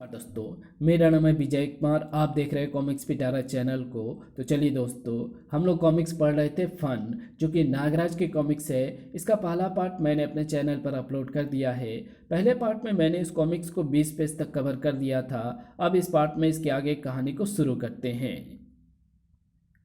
दोस्तों, मेरा नाम है विजय कुमार। आप देख रहे हैं कॉमिक्स पिटारा चैनल को। तो चलिए दोस्तों, हम लोग कॉमिक्स पढ़ रहे थे फन, जो कि नागराज के कॉमिक्स है। इसका पहला पार्ट मैंने अपने चैनल पर अपलोड कर दिया है। पहले पार्ट में मैंने इस कॉमिक्स को 20 पेज तक कवर कर दिया था। अब इस पार्ट में इसके आगे कहानी को शुरू करते हैं।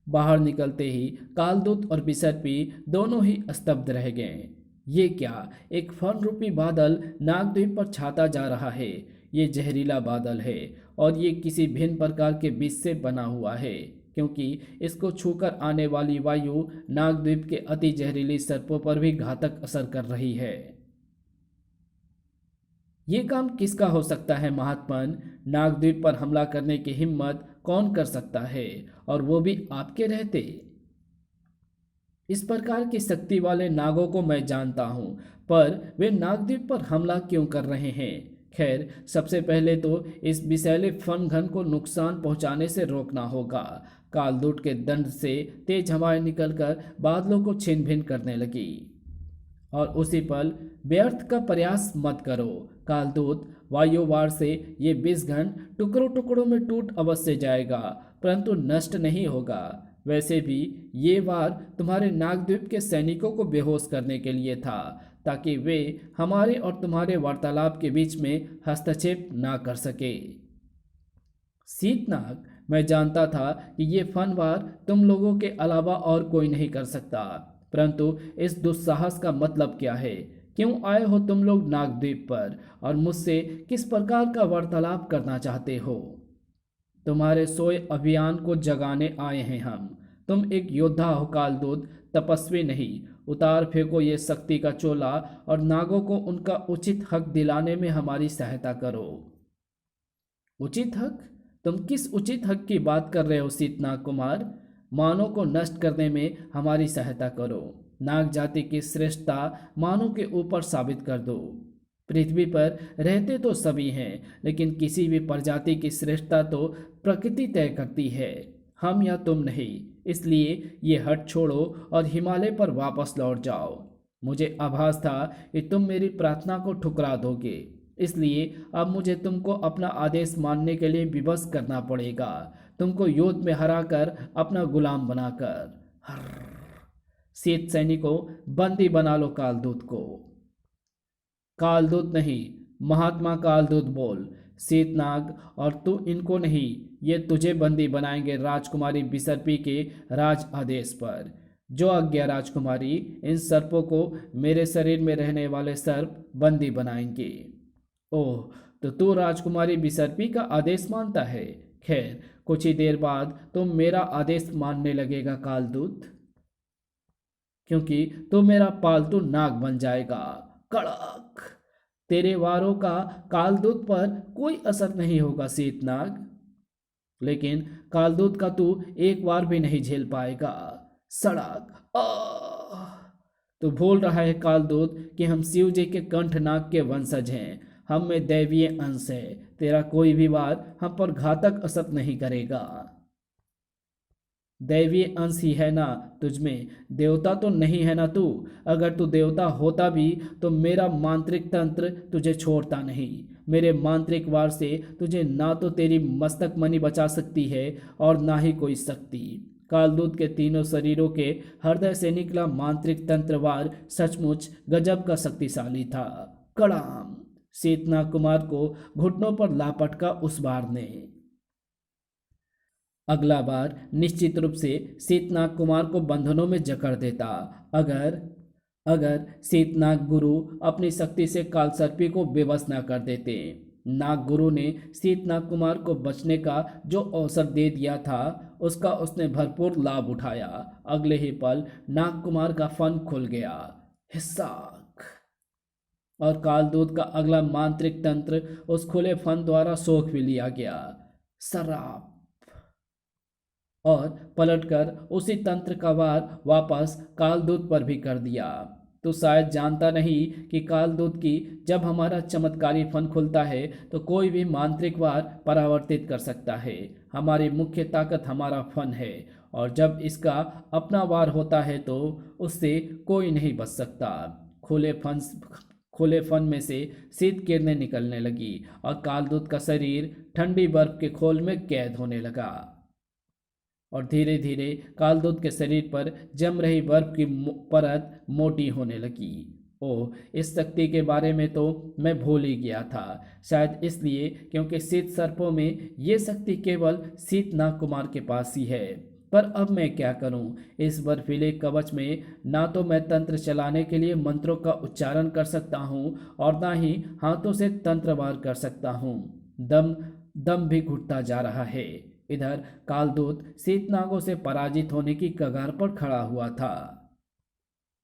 बाहर निकलते ही कालदूत और बिसर्पी दोनों ही स्तब्ध रह गए। ये क्या, एक फन रूपी बादल नागद्वीप पर छाता जा रहा है। ये जहरीला बादल है और ये किसी भिन्न प्रकार के विष से बना हुआ है, क्योंकि इसको छूकर आने वाली वायु नागद्वीप के अति जहरीली सर्पों पर भी घातक असर कर रही है। ये काम किसका हो सकता है महात्मन? नागद्वीप पर हमला करने की हिम्मत कौन कर सकता है, और वो भी आपके रहते? इस प्रकार की शक्ति वाले नागों को मैं जानता हूं, पर वे नागद्वीप पर हमला क्यों कर रहे हैं? खैर, सबसे पहले तो इस विषैले फन घन को नुकसान पहुंचाने से रोकना होगा। कालदूत के दंड से तेज हवाएं निकलकर बादलों को छिन भिन करने लगी, और उसी पल व्यर्थ का प्रयास मत करो कालदूत। वायुवार से ये विषघन टुकड़ों टुकड़ों में टूट अवश्य जाएगा, परंतु नष्ट नहीं होगा। वैसे भी ये वार तुम्हारे नागद्वीप के सैनिकों को बेहोश करने के लिए था, ताकि वे हमारे और तुम्हारे वार्तालाप के बीच में हस्तक्षेप ना कर सके। शीतनाग, मैं जानता था कि ये फनवार तुम लोगों के अलावा और कोई नहीं कर सकता, परंतु इस दुस्साहस का मतलब क्या है? क्यों आए हो तुम लोग नागद्वीप पर, और मुझसे किस प्रकार का वार्तालाप करना चाहते हो? तुम्हारे सोए अभियान को जगाने आए हैं हम। तुम एक योद्धा हो कालदूत, तपस्वी नहीं। उतार फेंको ये शक्ति का चोला और नागों को उनका उचित हक दिलाने में हमारी सहायता करो। उचित हक? तुम किस उचित हक की बात कर रहे हो शीतनाग कुमार? मानव को नष्ट करने में हमारी सहायता करो। नाग जाति की श्रेष्ठता मानव के ऊपर साबित कर दो। पृथ्वी पर रहते तो सभी हैं, लेकिन किसी भी प्रजाति की श्रेष्ठता तो प्रकृति तय करती है, हम या तुम नहीं। इसलिए ये हट छोड़ो और हिमालय पर वापस लौट जाओ। मुझे आभास था कि तुम मेरी प्रार्थना को ठुकरा दोगे, इसलिए अब मुझे तुमको अपना आदेश मानने के लिए विवश करना पड़ेगा, तुमको युद्ध में हराकर अपना गुलाम बनाकर। शीत सैनिकों, बंदी बना लो कालदूत को। कालदूत नहीं, महात्मा कालदूत बोल। शीतनाग, और तू इनको नहीं, ये तुझे बंदी बनाएंगे राजकुमारी बिसर्पी के राज आदेश पर। जो आज्ञा राजकुमारी। इन सर्पों को मेरे शरीर में रहने वाले सर्प बंदी बनाएंगे। ओह, तो तू राजकुमारी बिसर्पी का आदेश मानता है? खैर, कुछ ही देर बाद तुम मेरा आदेश मानने लगेगा कालदूत, क्योंकि तू मेरा पालतू नाग बन जाएगा। कड़क! तेरे वारों का कालदूत पर कोई असर नहीं होगा शीतनाग, लेकिन कालदूत का तू एक बार भी नहीं झेल पाएगा। सड़क! तू भूल रहा है कालदूत कि हम शिव जी के कंठनाग के वंशज हैं। हम में दैवीय अंश है। तेरा कोई भी वार हम पर घातक असर नहीं करेगा। दैवीय अंश ही है ना तुझमें, देवता तो नहीं है ना तू। अगर तू देवता होता भी तो मेरा मांत्रिक तंत्र तुझे छोड़ता नहीं। मेरे मांत्रिक वार से तुझे ना तो तेरी मस्तक मणि बचा सकती है और ना ही कोई शक्ति। कालदूत के तीनों शरीरों के हृदय से निकला मांत्रिक तंत्रवार सचमुच गजब का शक्तिशाली था। कड़ाम! शीतनाग कुमार को घुटनों पर लापटका उस बार ने। अगला बार निश्चित रूप से शीतनाग कुमार को बंधनों में जकड़ देता, अगर अगर शीतनाग गुरु अपनी शक्ति से कालसर्पी को बेबस न कर देते। नाग गुरु ने शीतनाग कुमार को बचने का जो अवसर दे दिया था, उसका उसने भरपूर लाभ उठाया। अगले ही पल नाग कुमार का फन खुल गया। हिस्सा! और कालदूत का अगला मांत्रिक तंत्र उस खुले फन द्वारा सोख भी लिया गया। सराप! और पलटकर उसी तंत्र का वार वापस कालदूत पर भी कर दिया। तो शायद जानता नहीं कि कालदूत की जब हमारा चमत्कारी फन खुलता है तो कोई भी मांत्रिक वार परावर्तित कर सकता है। हमारी मुख्य ताकत हमारा फन है, और जब इसका अपना वार होता है तो उससे कोई नहीं बच सकता। खुले फन खुले फन में से शीत किरणें निकलने लगी और कालदूत का शरीर ठंडी बर्फ के खोल में कैद होने लगा। और धीरे धीरे कालदूत के शरीर पर जम रही बर्फ की परत मोटी होने लगी। ओह, इस शक्ति के बारे में तो मैं भूल ही गया था। शायद इसलिए क्योंकि शीत सर्पों में ये शक्ति केवल शीतनाग कुमार के पास ही है। पर अब मैं क्या करूं? इस बर्फीले कवच में ना तो मैं तंत्र चलाने के लिए मंत्रों का उच्चारण कर सकता हूं और ना ही हाथों से तंत्रवार कर सकता हूं। दम दम भी घुटता जा रहा है। इधर कालदूत शीतनागों से पराजित होने की कगार पर खड़ा हुआ था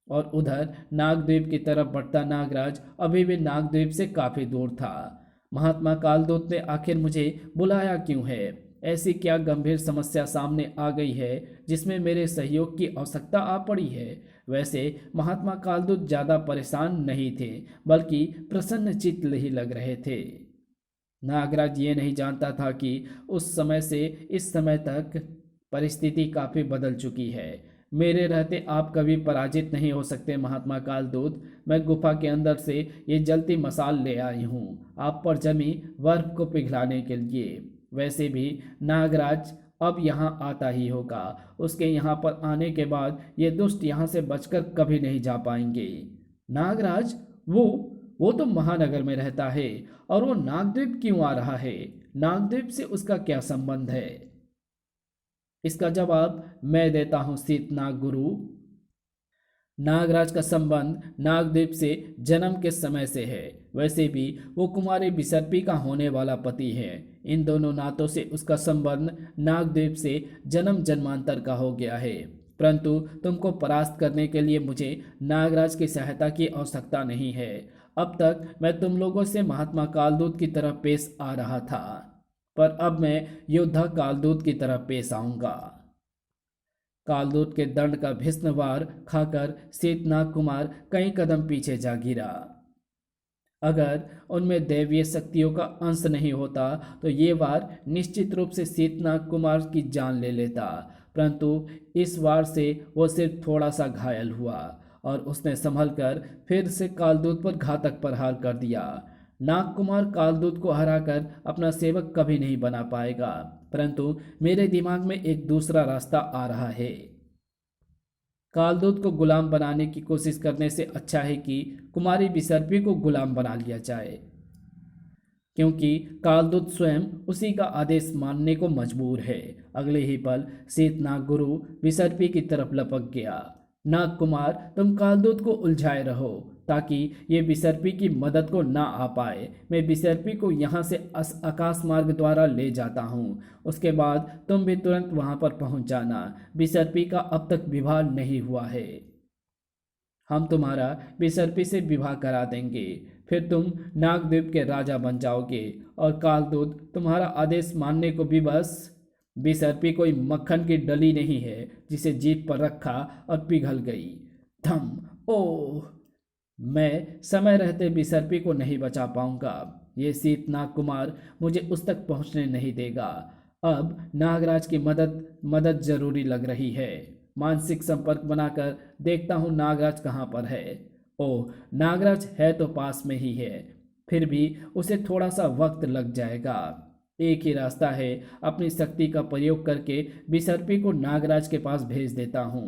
और उधर नागद्वीप की तरफ बढ़ता नागराज अभी भी नागद्वीप से काफी दूर था। महात्मा कालदूत ने आखिर मुझे बुलाया क्यों है? ऐसी क्या गंभीर समस्या सामने आ गई है जिसमें मेरे सहयोग की आवश्यकता आ पड़ी है? वैसे महात्मा कालदूत ज्यादा परेशान नहीं थे, बल्कि प्रसन्न चित्त ही लग रहे थे। नागराज ये नहीं जानता था कि उस समय से इस समय तक परिस्थिति काफी बदल चुकी है। मेरे रहते आप कभी पराजित नहीं हो सकते महात्मा कालदूत। मैं गुफा के अंदर से ये जलती मसाल ले आई हूँ आप पर जमी बर्फ को पिघलाने के लिए। वैसे भी नागराज अब यहाँ आता ही होगा। उसके यहाँ पर आने के बाद ये दुष्ट यहाँ से बचकर कभी नहीं जा पाएंगे। नागराज, वो तो महानगर में रहता है और वो नागद्वीप क्यों आ रहा है? नागद्वीप से उसका क्या संबंध है? इसका जवाब मैं देता हूं शीतनाग गुरु। नागराज का संबंध नागद्वीप से जन्म के समय से है। वैसे भी वो कुमारी बिसर्पी का होने वाला पति है। इन दोनों नातों से उसका संबंध नागद्वीप से जन्म जन्मांतर का हो गया है। परंतु तुमको परास्त करने के लिए मुझे नागराज की सहायता की आवश्यकता नहीं है। अब तक मैं तुम लोगों से महात्मा कालदूत की तरह पेश आ रहा था, पर अब मैं योद्धा कालदूत की तरह पेश आऊंगा। कालदूत के दंड का भीषण वार खाकर शीतनाग कुमार कई कदम पीछे जा गिरा। अगर उनमें दैवीय शक्तियों का अंश नहीं होता तो ये वार निश्चित रूप से शीतनाग कुमार की जान ले लेता, परंतु इस वार से वो सिर्फ थोड़ा सा घायल हुआ और उसने संभल कर फिर से कालदूत पर घातक प्रहार कर दिया। नागकुमार कालदूत को हराकर अपना सेवक कभी नहीं बना पाएगा, परंतु मेरे दिमाग में एक दूसरा रास्ता आ रहा है। कालदूत को गुलाम बनाने की कोशिश करने से अच्छा है कि कुमारी बिसर्पी को गुलाम बना लिया जाए, क्योंकि कालदूत स्वयं उसी का आदेश मानने को मजबूर है। अगले ही पल शीतनाग गुरु बिसर्पी की तरफ लपक गया। नागकुमार, तुम कालदूत को उलझाए रहो ताकि ये बिसर्पी की मदद को ना आ पाए। मैं बिसर्पी को यहाँ से आकाश मार्ग द्वारा ले जाता हूँ। उसके बाद तुम भी तुरंत वहाँ पर पहुँच जाना। बिसर्पी का अब तक विवाह नहीं हुआ है। हम तुम्हारा बिसर्पी से विवाह करा देंगे, फिर तुम नागद्वीप के राजा बन जाओगे और कालदूत तुम्हारा आदेश मानने को भी बस। बिसर्पी कोई मक्खन की डली नहीं है जिसे जीभ पर रखा और पिघल गई। धम। ओह, मैं समय रहते बिसर्पी को नहीं बचा पाऊंगा। ये शीतनाग कुमार मुझे उस तक पहुंचने नहीं देगा। अब नागराज की मदद जरूरी लग रही है। मानसिक संपर्क बनाकर देखता हूँ नागराज कहाँ पर है। ओह, नागराज है तो पास में ही है, फिर भी उसे थोड़ा सा वक्त लग जाएगा। एक ही रास्ता है, अपनी शक्ति का प्रयोग करके बिसर्पी को नागराज के पास भेज देता हूँ।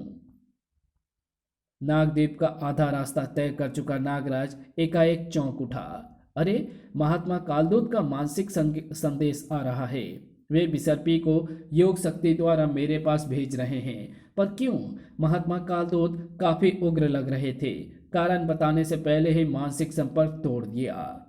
नागद्वीप का आधा रास्ता तय कर चुका नागराज एकाएक चौंक उठा। अरे, महात्मा कालदूत का मानसिक संदेश आ रहा है। वे बिसर्पी को योग शक्ति द्वारा मेरे पास भेज रहे हैं, पर क्यों? महात्मा कालदूत काफी उग्र लग रहे थे। कारण बताने से पहले ही मानसिक संपर्क तोड़ दिया।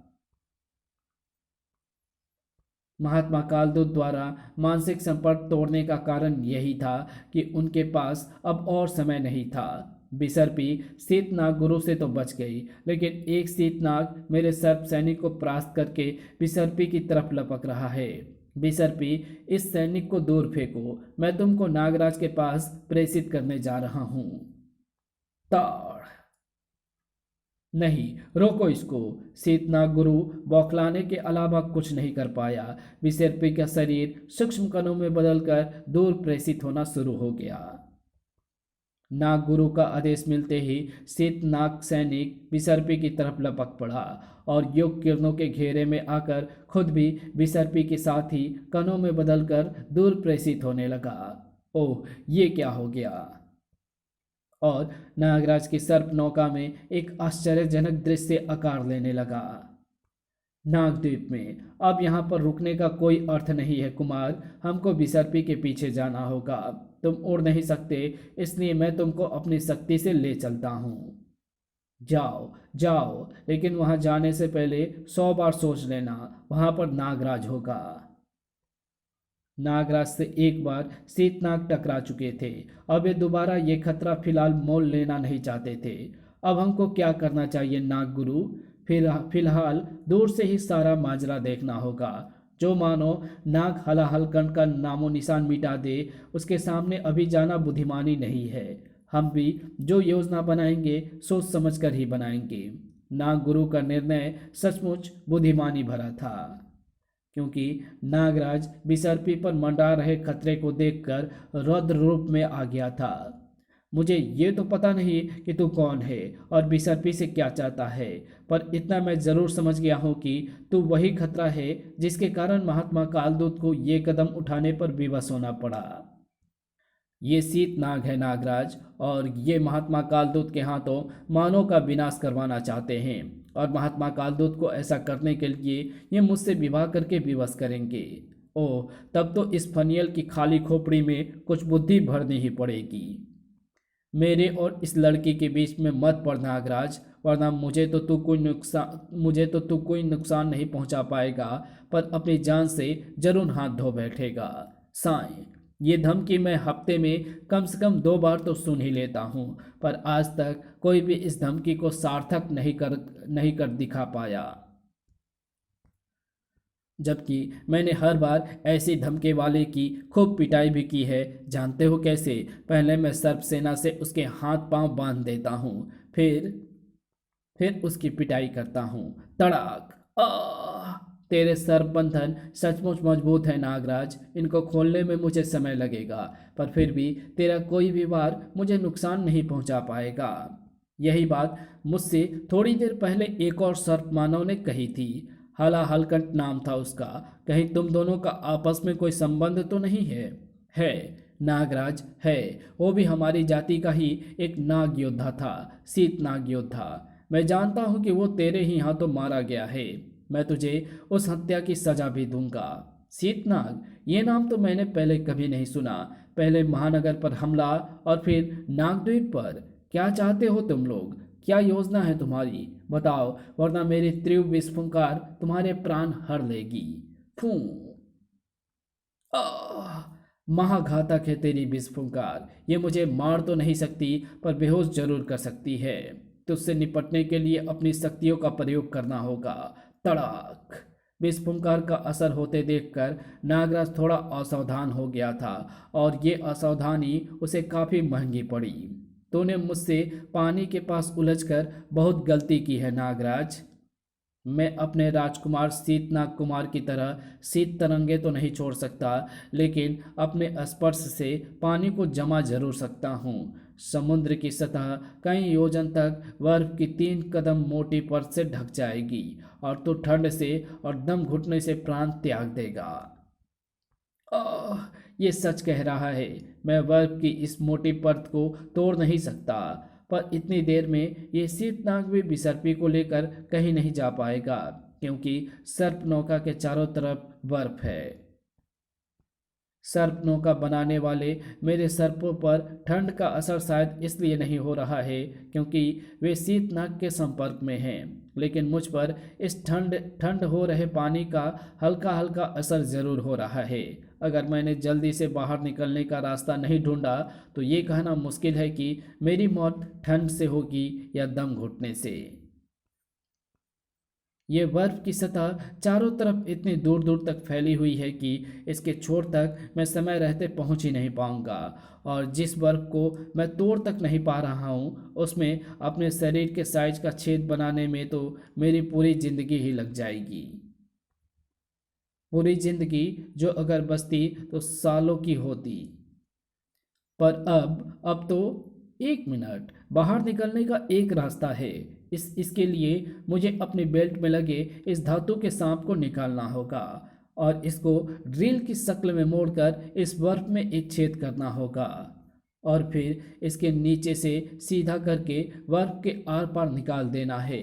महात्मा कालदूत द्वारा मानसिक संपर्क तोड़ने का कारण यही था कि उनके पास अब और समय नहीं था। बिसर्पी शीतनाग गुरु से तो बच गई, लेकिन एक शीतनाग मेरे सर्प सैनिक को परास्त करके बिसर्पी की तरफ लपक रहा है। बिसर्पी, इस सैनिक को दूर फेंको। मैं तुमको नागराज के पास प्रेषित करने जा रहा हूं। ताड़। नहीं, रोको इसको। शीतनाग गुरु बौखलाने के अलावा कुछ नहीं कर पाया। बिसर्पी का शरीर सूक्ष्म कणों में बदलकर दूर प्रेषित होना शुरू हो गया। नागगुरु का आदेश मिलते ही शीतनाग सैनिक विसर्पी की तरफ लपक पड़ा और योग किरणों के घेरे में आकर खुद भी विसर्पी के साथ ही कणों में बदलकर दूर प्रेषित होने लगा। ओह, ये क्या हो गया? और नागराज की सर्प नौका में एक आश्चर्यजनक दृश्य आकार लेने लगा। नागद्वीप में अब यहाँ पर रुकने का कोई अर्थ नहीं है कुमार, हमको विसर्पी के पीछे जाना होगा। तुम उड़ नहीं सकते, इसलिए मैं तुमको अपनी शक्ति से ले चलता हूँ। जाओ जाओ, लेकिन वहां जाने से पहले 100 बार सोच लेना, वहां पर नागराज होगा। नागराज से एक बार शीतनाग टकरा चुके थे। अब ये दोबारा ये खतरा फिलहाल मोल लेना नहीं चाहते थे। अब हमको क्या करना चाहिए नागगुरु? फिर फिलहाल दूर से ही सारा माजरा देखना होगा। जो मानो नाग हलाहलकंड का नामो निशान मिटा दे, उसके सामने अभी जाना बुद्धिमानी नहीं है। हम भी जो योजना बनाएंगे सोच समझ कर ही बनाएंगे। नागगुरु का निर्णय सचमुच बुद्धिमानी भरा था, क्योंकि नागराज विसर्पी पर मंडरा रहे खतरे को देखकर रौद्र रूप में आ गया था। मुझे ये तो पता नहीं कि तू कौन है और विसर्पी से क्या चाहता है, पर इतना मैं जरूर समझ गया हूँ कि तू वही खतरा है जिसके कारण महात्मा कालदूत को ये कदम उठाने पर विवश होना पड़ा। ये शीतनाग है नागराज, और ये महात्मा कालदूत के हाथों मानव का विनाश करवाना चाहते हैं, और महात्मा कालदूत को ऐसा करने के लिए ये मुझसे विवाह करके विवश करेंगे। ओह, तब तो इस फनियल की खाली खोपड़ी में कुछ बुद्धि भरनी ही पड़ेगी। मेरे और इस लड़की के बीच में मत पड़ नागराज, वरना मुझे तो तू कोई नुकसान नहीं पहुंचा पाएगा, पर अपनी जान से जरूर हाथ धो बैठेगा। साईं, ये धमकी मैं हफ्ते में कम से कम 2 बार तो सुन ही लेता हूँ, पर आज तक कोई भी इस धमकी को सार्थक नहीं कर दिखा पाया, जबकि मैंने हर बार ऐसी धमके वाले की खूब पिटाई भी की है। जानते हो कैसे? पहले मैं सर्प सेना से उसके हाथ पांव बांध देता हूँ, फिर उसकी पिटाई करता हूँ। तड़ाक! आह! तेरे सर्प बंधन सचमुच मजबूत है नागराज, इनको खोलने में मुझे समय लगेगा, पर फिर भी तेरा कोई भी वार मुझे नुकसान नहीं पहुंचा पाएगा। यही बात मुझसे थोड़ी देर पहले एक और सर्प मानव ने कही थी। हलाहलकंठ नाम था उसका। कहीं तुम दोनों का आपस में कोई संबंध तो नहीं है? है नागराज, है। वो भी हमारी जाति का ही एक नाग योद्धा था, शीत नाग योद्धा। मैं जानता हूं कि वो तेरे ही हाथों मारा गया है। मैं तुझे उस हत्या की सजा भी दूंगा। शीतनाग, ये नाम तो मैंने पहले कभी नहीं सुना। पहले महानगर पर हमला और फिर नागद्वीप पर। क्या चाहते हो तुम लोग? क्या योजना है तुम्हारी? बताओ, वरना मेरी तीव्र विस्फुंकार तुम्हारे प्राण हर लेगी। फू! आह! महाघातक है तेरी विस्फुंकार। ये मुझे मार तो नहीं सकती, पर बेहोश जरूर कर सकती है। तुझसे निपटने के लिए अपनी शक्तियों का प्रयोग करना होगा। तड़ाक! विस्फुंकार का असर होते देखकर नागराज थोड़ा असावधान हो गया था, और ये असावधानी उसे काफी महंगी पड़ी। तूने मुझसे पानी के पास उलझकर बहुत गलती की है नागराज। मैं अपने राजकुमार शीतनाग कुमार की तरह शीत तरंगे तो नहीं छोड़ सकता, लेकिन अपने स्पर्श से पानी को जमा जरूर सकता हूँ। समुद्र की सतह कई योजन तक बर्फ की 3 कदम मोटी परत से ढक जाएगी, और तू ठंड से और दम घुटने से प्राण त्याग देगा। आह! ये सच कह रहा है। मैं बर्फ की इस मोटी परत को तोड़ नहीं सकता, पर इतनी देर में ये शीतनाग भी विसर्पी को लेकर कहीं नहीं जा पाएगा, क्योंकि सर्प नौका के चारों तरफ बर्फ है। सर्प नौका बनाने वाले मेरे सर्पों पर ठंड का असर शायद इसलिए नहीं हो रहा है क्योंकि वे शीतनाग के संपर्क में हैं, लेकिन मुझ पर इस ठंड ठंड हो रहे पानी का हल्का हल्का असर जरूर हो रहा है। अगर मैंने जल्दी से बाहर निकलने का रास्ता नहीं ढूंढा तो ये कहना मुश्किल है कि मेरी मौत ठंड से होगी या दम घुटने से। ये बर्फ की सतह चारों तरफ इतनी दूर दूर तक फैली हुई है कि इसके छोर तक मैं समय रहते पहुंच ही नहीं पाऊंगा, और जिस बर्फ को मैं तोड़ तक नहीं पा रहा हूं उसमें अपने शरीर के साइज का छेद बनाने में तो मेरी पूरी जिंदगी ही लग जाएगी। पूरी जिंदगी जो अगर बसती तो सालों की होती, पर अब तो एक मिनट, बाहर निकलने का एक रास्ता है। इसके लिए मुझे अपने बेल्ट में लगे इस धातु के सांप को निकालना होगा और इसको ड्रिल की शक्ल में मोड़कर इस बर्फ में एक छेद करना होगा और फिर इसके नीचे से सीधा करके बर्फ के आर पार निकाल देना है।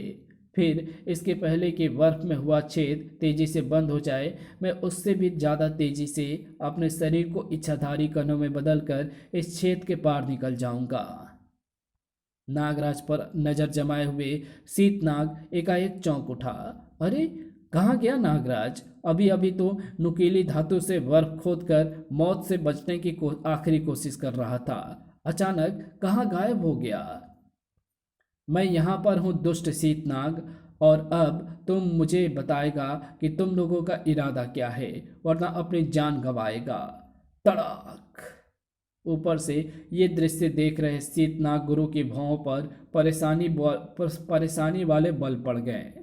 फिर इसके पहले कि बर्फ में हुआ छेद तेजी से बंद हो जाए, मैं उससे भी ज़्यादा तेजी से अपने शरीर को इच्छाधारी कणों में बदलकर इस छेद के पार निकल जाऊंगा। नागराज पर नजर जमाए हुए शीतनाग एकाएक चौंक उठा। अरे, कहाँ गया नागराज? अभी अभी तो नुकीली धातु से बर्फ खोदकर मौत से बचने की आखिरी कोशिश कर रहा था, अचानक कहाँ गायब हो गया? मैं यहाँ पर हूँ दुष्ट शीतनाग, और अब तुम मुझे बताएगा कि तुम लोगों का इरादा क्या है, वरना अपनी जान गंवाएगा। तड़ाक! ऊपर से ये दृश्य देख रहे शीतनाग गुरु की भौं पर परेशानी वाले बल पड़ गए।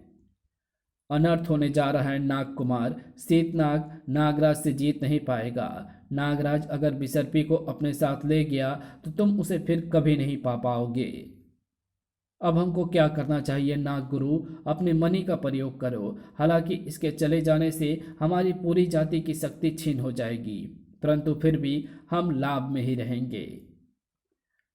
अनर्थ होने जा रहा है नागकुमार। शीतनाग नागराज से जीत नहीं पाएगा। नागराज अगर बिसर्पी को अपने साथ ले गया तो तुम उसे फिर कभी नहीं पा पाओगे। अब हमको क्या करना चाहिए नाग गुरु? अपने मणि का प्रयोग करो। हालांकि इसके चले जाने से हमारी पूरी जाति की शक्ति छीन हो जाएगी, परंतु फिर भी हम लाभ में ही रहेंगे।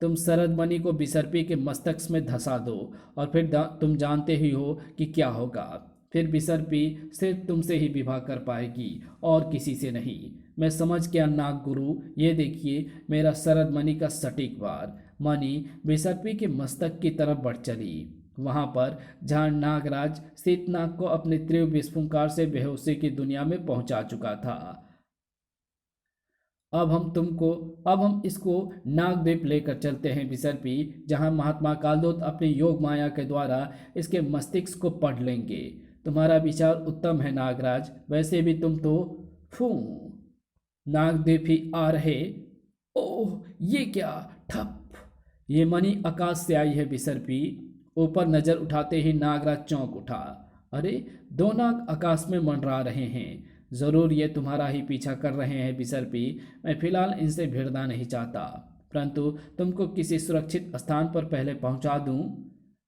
तुम शरद मणि को बिसर्पी के मस्तक में धंसा दो और फिर तुम जानते ही हो कि क्या होगा। फिर बिसर्पी सिर्फ तुमसे ही विवाह कर पाएगी और किसी से नहीं। मैं समझ गया नाग गुरु। ये देखिए मेरा शरद मणि का सटीक वार। मणि बिसर्पी के मस्तक की तरफ बढ़ चली, वहां पर जहां नागराज शीतनाग को अपने तीव्र विस्फुंकार से बेहोशी की दुनिया में पहुंचा चुका था। अब हम इसको नागद्वीप लेकर चलते हैं बिसर्पी, जहां महात्मा कालदूत अपनी योग माया के द्वारा इसके मस्तिष्क को पढ़ लेंगे। तुम्हारा विचार उत्तम है नागराज। वैसे भी तुम तो फू नागद्वीप ही आ रहे। ओह, ये क्या? ठप! ये मणि आकाश से आई है बिसर्पी। ऊपर नजर उठाते ही नागराज चौंक उठा। अरे, दो नाग आकाश में मंडरा रहे हैं। जरूर ये तुम्हारा ही पीछा कर रहे हैं बिसर्पी। मैं फिलहाल इनसे भिड़ना नहीं चाहता, परंतु तुमको किसी सुरक्षित स्थान पर पहले पहुंचा दूं,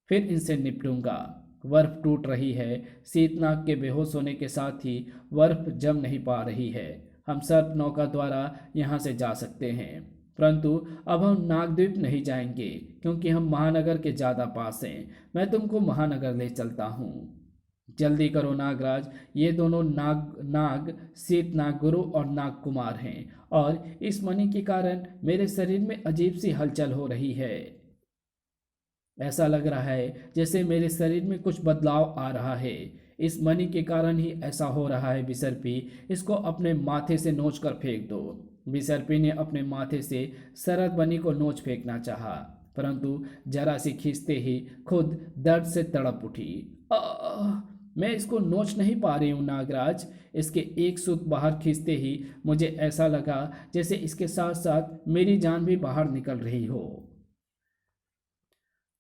फिर इनसे निपटूंगा। बर्फ टूट रही है। शीतनाग के बेहोश होने के साथ ही बर्फ जम नहीं पा रही है। हम सर्प नौका द्वारा यहाँ से जा सकते हैं, परंतु अब हम नागद्वीप नहीं जाएंगे क्योंकि हम महानगर के ज़्यादा पास हैं। मैं तुमको महानगर ले चलता हूँ। जल्दी करो नागराज। ये दोनों नाग शीतनाग गुरु और नाग कुमार हैं और इस मणि के कारण मेरे शरीर में अजीब सी हलचल हो रही है। ऐसा लग रहा है जैसे मेरे शरीर में कुछ बदलाव आ रहा है। इस मणि के कारण ही ऐसा हो रहा है बिसर्पी। इसको अपने माथे से नोच कर फेंक दो। बिसर्पी ने अपने माथे से शरद मणि को नोच फेंकना चाहा, परंतु जरा सी खींचते ही खुद दर्द से तड़प उठी। मैं इसको नोच नहीं पा रही हूँ नागराज। इसके एक सूत बाहर खींचते ही मुझे ऐसा लगा जैसे इसके साथ साथ मेरी जान भी बाहर निकल रही हो।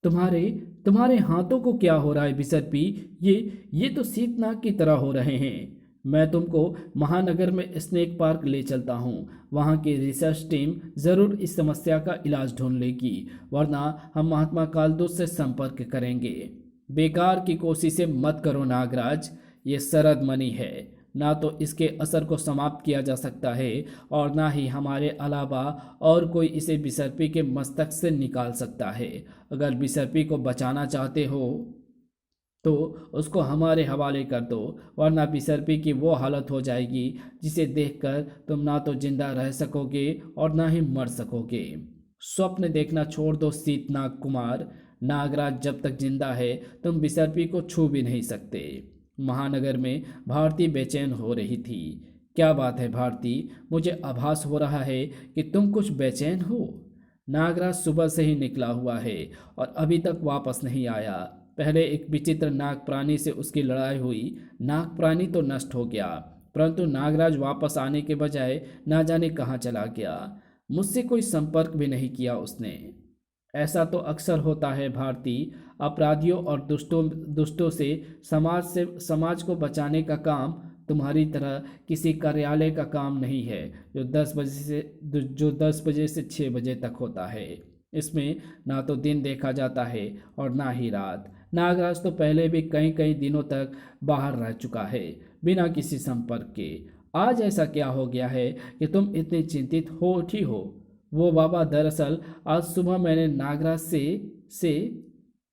तुम्हारे हाथों को क्या हो रहा है बिसर्पी? ये तो शीतनाग की तरह हो रहे हैं। मैं तुमको महानगर में स्नेक पार्क ले चलता हूँ। वहाँ की रिसर्च टीम ज़रूर इस समस्या का इलाज ढूंढ लेगी, वरना हम महात्मा कालदूत से संपर्क करेंगे। बेकार की कोशिशें मत करो नागराज। ये शरद मणि है, ना तो इसके असर को समाप्त किया जा सकता है और ना ही हमारे अलावा और कोई इसे बिसर्पी के मस्तक से निकाल सकता है। अगर बिसर्पी को बचाना चाहते हो तो उसको हमारे हवाले कर दो, वरना बिसर्पी की वो हालत हो जाएगी जिसे देखकर तुम ना तो जिंदा रह सकोगे और ना ही मर सकोगे। स्वप्न देखना छोड़ दो शीतनाग कुमार। नागराज जब तक जिंदा है तुम बिसर्पी को छू भी नहीं सकते। महानगर में भारती बेचैन हो रही थी। क्या बात है भारती? मुझे आभास हो रहा है कि तुम कुछ बेचैन हो। नागराज सुबह से ही निकला हुआ है और अभी तक वापस नहीं आया। पहले एक विचित्र नाग प्राणी से उसकी लड़ाई हुई। नाग प्राणी तो नष्ट हो गया, परंतु नागराज वापस आने के बजाय ना जाने कहाँ चला गया। मुझसे कोई संपर्क भी नहीं किया उसने। ऐसा तो अक्सर होता है भारती। अपराधियों और दुष्टों से समाज को बचाने का काम तुम्हारी तरह किसी कार्यालय का काम नहीं है जो 10 बजे से 6 बजे तक होता है। इसमें ना तो दिन देखा जाता है और ना ही रात। नागराज तो पहले भी कई कई दिनों तक बाहर रह चुका है, बिना किसी संपर्क के। आज ऐसा क्या हो गया है कि तुम इतने चिंतित हो उठी हो? वो बाबा, दरअसल आज सुबह मैंने नागराज से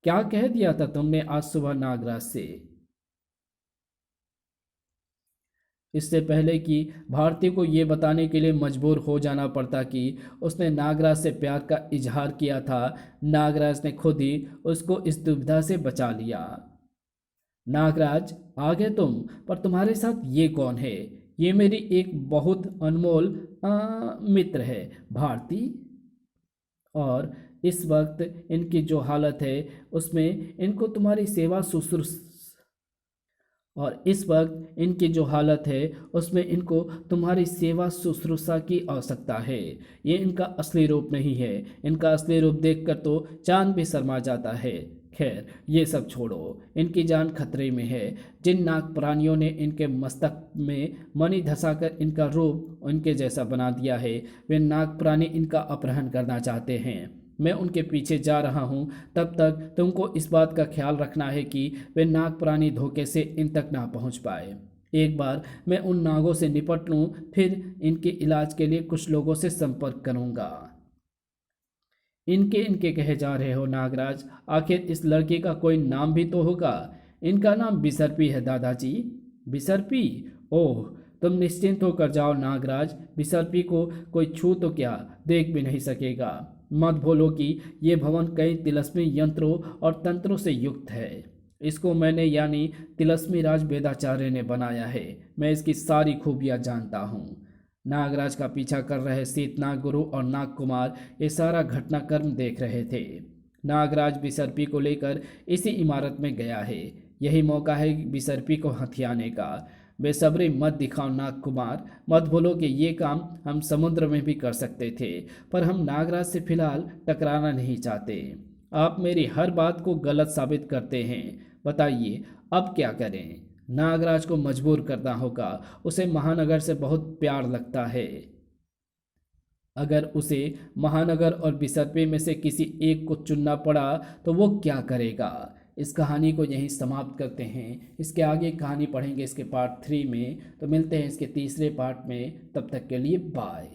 क्या कह दिया था तुमने आज सुबह नागराज से? इससे पहले कि भारती को ये बताने के लिए मजबूर हो जाना पड़ता कि उसने नागराज से प्यार का इजहार किया था, नागराज ने खुद ही उसको इस दुविधा से बचा लिया। नागराज, आ गए तुम? पर तुम्हारे साथ ये कौन है? ये मेरी एक बहुत अनमोल मित्र है, भारती। और इस वक्त इनकी जो हालत है उसमें इनको तुम्हारी सेवा शुश्रूष और इस वक्त इनकी जो हालत है उसमें इनको तुम्हारी सेवा शुश्रूषा की आवश्यकता है। ये इनका असली रूप नहीं है। इनका असली रूप देखकर तो चांद भी शर्मा जाता है। खैर, ये सब छोड़ो, इनकी जान खतरे में है। जिन नाग प्राणियों ने इनके मस्तक में मणि धंसाकर इनका रूप उनके जैसा बना दिया है, वे नाग प्राणी इनका अपहरण करना चाहते हैं। मैं उनके पीछे जा रहा हूँ। तब तक तुमको इस बात का ख्याल रखना है कि वे नाग प्राणी धोखे से इन तक ना पहुँच पाए। एक बार मैं उन नागों से निपट लूँ, फिर इनके इलाज के लिए कुछ लोगों से संपर्क करूँगा। इनके इनके कहे जा रहे हो नागराज? आखिर इस लड़के का कोई नाम भी तो होगा। इनका नाम बिसर्पी है दादाजी। बिसर्पी? ओह, तुम निश्चिंत होकर जाओ नागराज। बिसर्पी को कोई छू तो क्या, देख भी नहीं सकेगा। मत भूलो कि ये भवन कई तिलस्मी यंत्रों और तंत्रों से युक्त है। इसको मैंने यानी तिलस्मी राज वेदाचार्य ने बनाया है। मैं इसकी सारी खूबियाँ जानता हूँ। नागराज का पीछा कर रहे शीतनाग गुरु और नाग कुमार ये सारा घटनाक्रम देख रहे थे। नागराज बिसर्पी को लेकर इसी इमारत में गया है। यही मौका है बिसर्पी को हथियाने का। बेसब्री मत दिखाओ नाग कुमार। मत भूलो कि ये काम हम समुद्र में भी कर सकते थे, पर हम नागराज से फिलहाल टकराना नहीं चाहते। आप मेरी हर बात को गलत साबित करते हैं। बताइए, अब क्या करें? नागराज को मजबूर करना होगा। उसे महानगर से बहुत प्यार लगता है। अगर उसे महानगर और बिसर्पे में से किसी एक को चुनना पड़ा तो वो क्या करेगा? इस कहानी को यहीं समाप्त करते हैं। इसके आगे कहानी पढ़ेंगे इसके पार्ट 3 में। तो मिलते हैं इसके तीसरे पार्ट में। तब तक के लिए बाय।